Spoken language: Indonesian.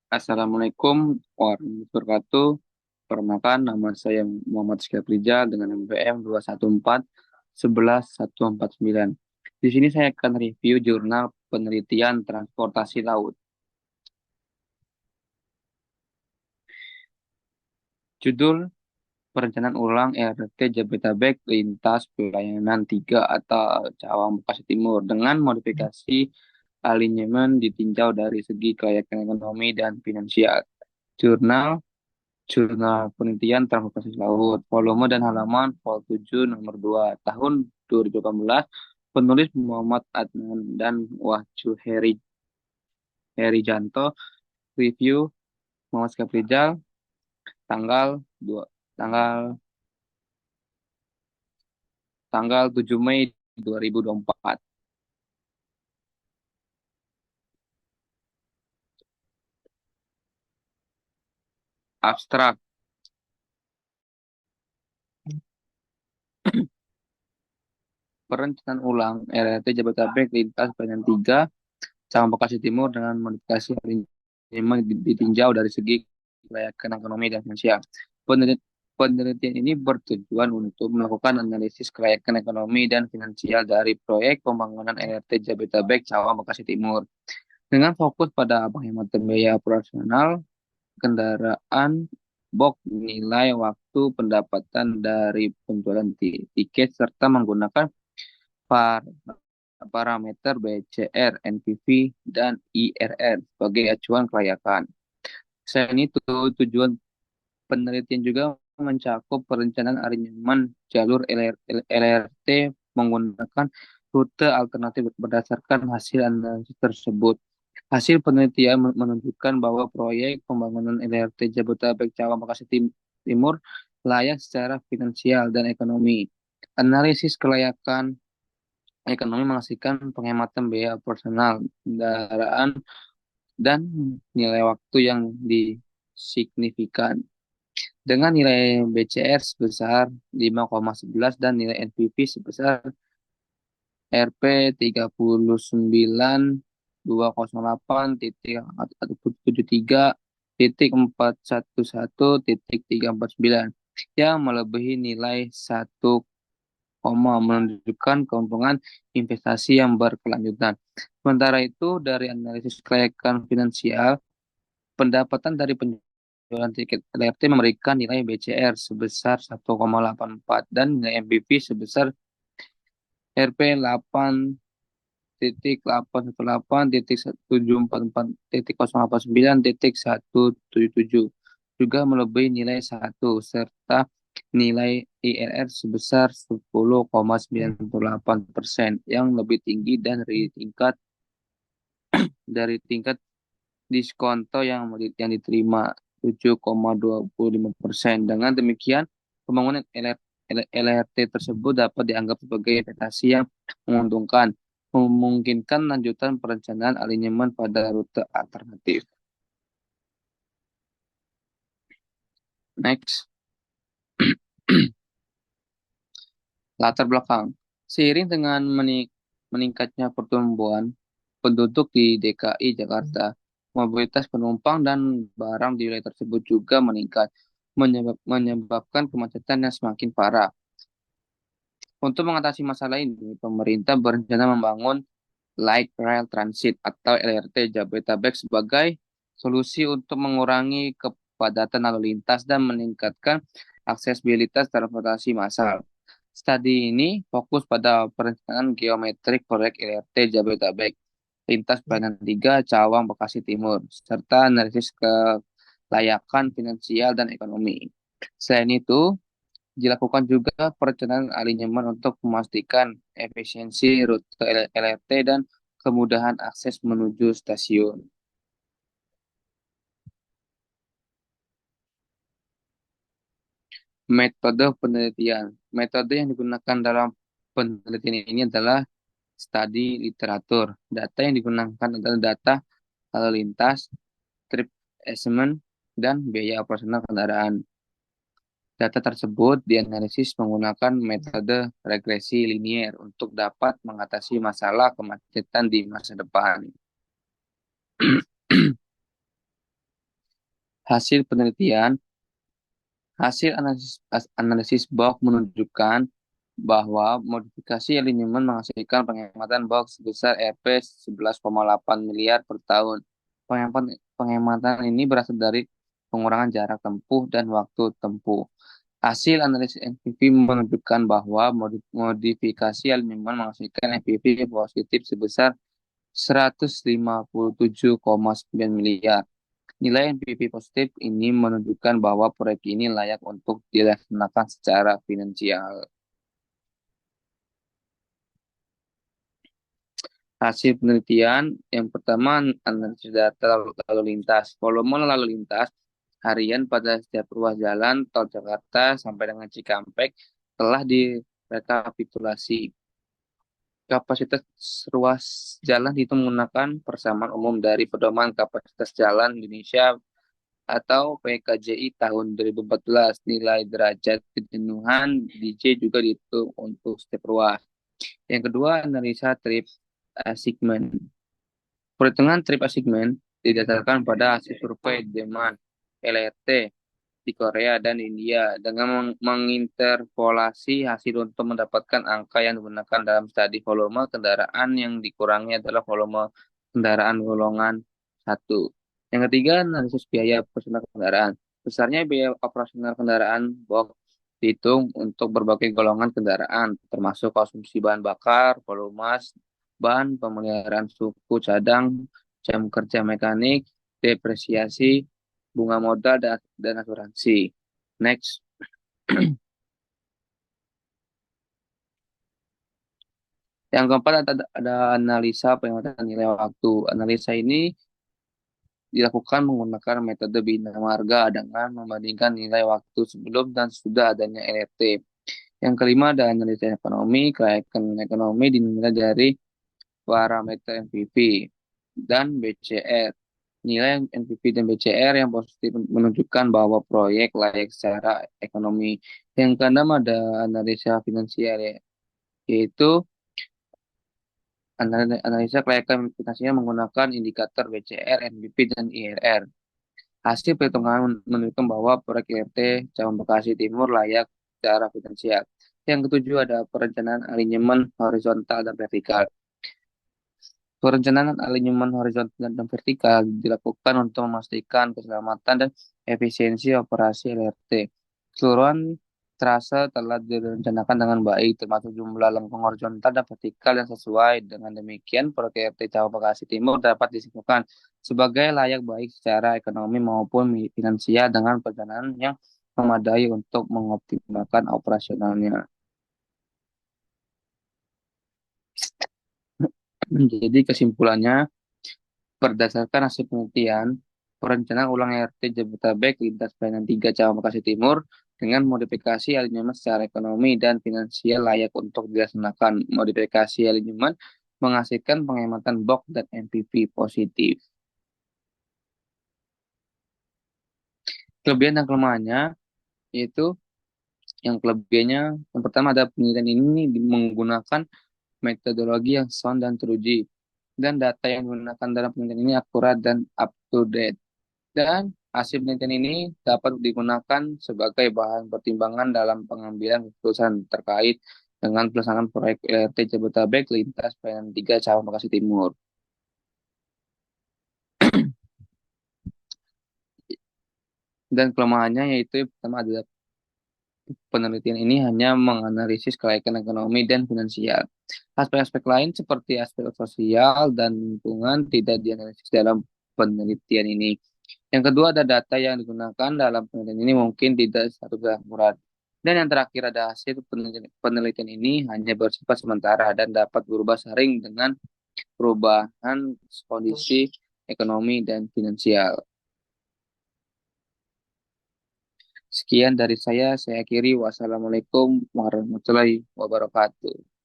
Assalamualaikum warahmatullahi wabarakatuh. Perkenalkan, nama saya Muhammad Syafriza dengan NPM 214 111 149. Di sini saya akan review jurnal penelitian transportasi laut. Judul Perencanaan Ulang RT Jabodetabek Lintas Pelayanan 3 atau Cawang Bekasi Timur dengan modifikasi alinyemen ditinjau dari segi kelayakan ekonomi dan finansial. Jurnal Jurnal Penelitian Transportasi Laut, volume dan halaman vol 7 nomor 2 tahun 2018, penulis Muhammad Adnan dan Wahyu Herijanto, review Muhammad Skafrizal, tanggal 2 tanggal tanggal 7 Mei 2024. Abstrak. Perencanaan ulang RRT Jabodetabek lintas Pelayanan 3 Cawang Bekasi Timur dengan modifikasi memang ditinjau dari segi kelayakan ekonomi dan finansial. Penelitian ini bertujuan untuk melakukan analisis kelayakan ekonomi dan finansial dari proyek pembangunan LRT Jabodetabek Cawang Bekasi Timur dengan fokus pada penghematan biaya operasional kendaraan, box nilai waktu pendapatan dari penjualan tiket serta menggunakan par parameter BCR, NPV, dan IRR sebagai acuan kelayakan. Selain itu, tujuan penelitian juga mencakup perencanaan aransemen jalur LRT menggunakan rute alternatif berdasarkan hasil analisis tersebut. Hasil penelitian menunjukkan bahwa proyek pembangunan LRT Jabodetabek Cawang Bekasi Timur layak secara finansial dan ekonomi. Analisis kelayakan ekonomi menghasilkan penghematan biaya operasional kendaraan dan nilai waktu yang disignifikan. Dengan nilai BCR sebesar 5,11 dan nilai NPV sebesar Rp 39.208.73.411.349 yang melebihi nilai 1, menunjukkan keuntungan investasi yang berkelanjutan. Sementara itu, dari analisis kelayakan finansial, pendapatan dari penjualan tiket LRT memberikan nilai BCR sebesar 1,84 dan nilai MPV sebesar Rp 8,818.744.089.177 juga melebihi nilai 1 serta nilai IRR sebesar 10,98% yang lebih tinggi dari tingkat diskonto yang diterima 7,25%. Dengan demikian, pembangunan LRT tersebut dapat dianggap sebagai investasi yang menguntungkan, memungkinkan lanjutan perencanaan alinyemen pada rute alternatif. Next, latar belakang. Seiring dengan meningkatnya pertumbuhan penduduk di DKI Jakarta, mobilitas penumpang dan barang di wilayah tersebut juga meningkat, menyebabkan kemacetan yang semakin parah. Untuk mengatasi masalah ini, pemerintah berencana membangun Light Rail Transit atau LRT Jabodetabek sebagai solusi untuk mengurangi kepadatan lalu lintas dan meningkatkan aksesibilitas transportasi massal. Studi ini fokus pada perencanaan geometrik proyek LRT Jabodetabek, lintas Pelayanan 3 Cawang Bekasi Timur, serta analisis kelayakan finansial dan ekonomi. Selain itu, dilakukan juga perencanaan alinyemen untuk memastikan efisiensi rute LRT dan kemudahan akses menuju stasiun. Metode penelitian. Metode yang digunakan dalam penelitian ini adalah studi literatur. Data yang digunakan adalah data lalu lintas, trip assessment, dan biaya operasional kendaraan. Data tersebut dianalisis menggunakan metode regresi linier untuk dapat mengatasi masalah kemacetan di masa depan. Hasil penelitian, hasil analisis box menunjukkan bahwa modifikasi aluminium menghasilkan penghematan box sebesar Rp 11,8 miliar per tahun. Penghematan ini berasal dari pengurangan jarak tempuh dan waktu tempuh. Hasil analisis NPV menunjukkan bahwa modifikasi aluminium menghasilkan NPV positif sebesar 157,9 miliar. Nilai NPV positif ini menunjukkan bahwa proyek ini layak untuk dilaksanakan secara finansial. Hasil penelitian yang pertama, analisis data lalu lintas. Volume lalu lintas harian pada setiap ruas jalan tol Jakarta sampai dengan Cikampek telah direkapitulasi. Kapasitas ruas jalan itu menggunakan persamaan umum dari Pedoman Kapasitas Jalan Indonesia atau PKJI tahun 2014. Nilai derajat kejenuhan DJ juga dihitung untuk setiap ruas. Yang kedua, analisa trip assignment. Perhitungan trip assignment didasarkan pada hasil survei demand LRT di Korea dan India dengan menginterpolasi hasil untuk mendapatkan angka yang digunakan dalam studi volume kendaraan yang dikurangi adalah volume kendaraan golongan satu. Yang ketiga, analisis biaya operasional kendaraan. Besarnya biaya operasional kendaraan box dihitung untuk berbagai golongan kendaraan, termasuk konsumsi bahan bakar, volume ban, pemeliharaan suku cadang, jam kerja mekanik, depresiasi, bunga modal, dan asuransi. Next. Yang keempat ada analisa pengamatan nilai waktu. Analisa ini dilakukan menggunakan metode bina marga dengan membandingkan nilai waktu sebelum dan sudah adanya LRT. Yang kelima ada analisa ekonomi. Kelayakan ekonomi dinilai dari parameter NPV dan BCR. Nilai NPV dan BCR yang positif menunjukkan bahwa proyek layak secara ekonomi. Yang keenam ada analisa finansial, yaitu analisa kelayakan finansial menggunakan indikator BCR, NPV, dan IRR. Hasil perhitungan menunjukkan bahwa proyek IRT Cabang Bekasi Timur layak secara finansial. Yang ketujuh ada perencanaan alignment horizontal dan vertikal. Perencanaan alignment horizontal dan vertikal dilakukan untuk memastikan keselamatan dan efisiensi operasi LRT. Keseluruhan trase telah direncanakan dengan baik, termasuk jumlah lengkung horizontal dan vertikal yang sesuai. Dengan demikian, proyek LRT Cawang Bekasi Timur dapat disimpulkan sebagai layak baik secara ekonomi maupun finansial dengan perencanaan yang memadai untuk mengoptimalkan operasionalnya. Jadi kesimpulannya, berdasarkan hasil penelitian, perencanaan ulang RT Jabodetabek lintas pelayanan 3 Cawang Bekasi Timur dengan modifikasi alignment secara ekonomi dan finansial layak untuk dilaksanakan. Modifikasi alignment menghasilkan penghematan box dan NPV positif. Kelebihan dan kelemahannya yaitu yang pertama ada penelitian ini menggunakan metodologi yang sound dan teruji, dan data yang digunakan dalam penelitian ini akurat dan up to date. Dan hasil penelitian ini dapat digunakan sebagai bahan pertimbangan dalam pengambilan keputusan terkait dengan pelaksanaan proyek LRT Jabodetabek lintas pelayanan 3 Cawang Bekasi Timur. Dan kelemahannya yaitu pertama adalah penelitian ini hanya menganalisis kelayakan ekonomi dan finansial. Aspek-aspek lain seperti aspek sosial dan lingkungan tidak dianalisis dalam penelitian ini. Yang kedua ada data yang digunakan dalam penelitian ini mungkin tidak satu akurat. Dan yang terakhir ada hasil penelitian ini hanya bersifat sementara dan dapat berubah sering dengan perubahan kondisi ekonomi dan finansial. Sekian dari saya akhiri. Wassalamualaikum warahmatullahi wabarakatuh.